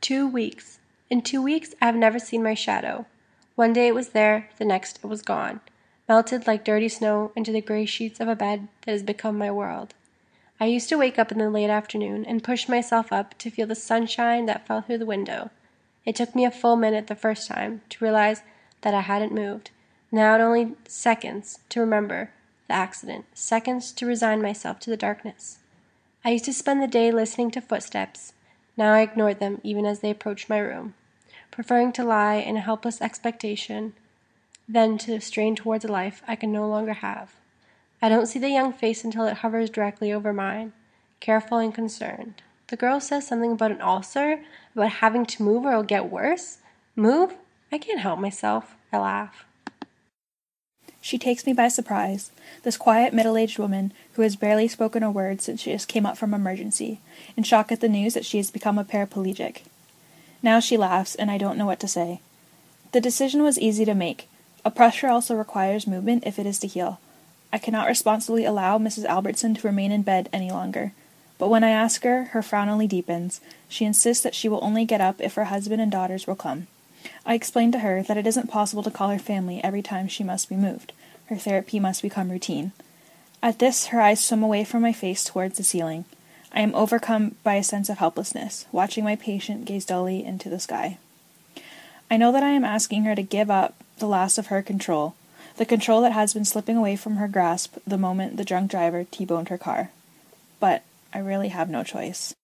2 weeks. In 2 weeks, I have never seen my shadow. One day it was there, the next it was gone, melted like dirty snow into the gray sheets of a bed that has become my world. I used to wake up in the late afternoon and push myself up to feel the sunshine that fell through the window. It took me a full minute the first time to realize that I hadn't moved. Now it only seconds to remember the accident, seconds to resign myself to the darkness. I used to spend the day listening to footsteps. Now I ignored them even as they approached my room, preferring to lie in a helpless expectation than to strain towards a life I can no longer have. I don't see the young face until it hovers directly over mine, careful and concerned. The girl says something about an ulcer, about having to move or it'll get worse. Move? I can't help myself. I laugh. She takes me by surprise, this quiet middle-aged woman who has barely spoken a word since she just came up from emergency, in shock at the news that she has become a paraplegic. Now she laughs, and I don't know what to say. The decision was easy to make. A pressure also requires movement if it is to heal. I cannot responsibly allow Mrs. Albertson to remain in bed any longer. But when I ask her, her frown only deepens. She insists that she will only get up if her husband and daughters will come. I explain to her that it isn't possible to call her family every time she must be moved. Her therapy must become routine. At this, her eyes swim away from my face towards the ceiling. I am overcome by a sense of helplessness, watching my patient gaze dully into the sky. I know that I am asking her to give up the last of her control, the control that has been slipping away from her grasp the moment the drunk driver T-boned her car. But I really have no choice.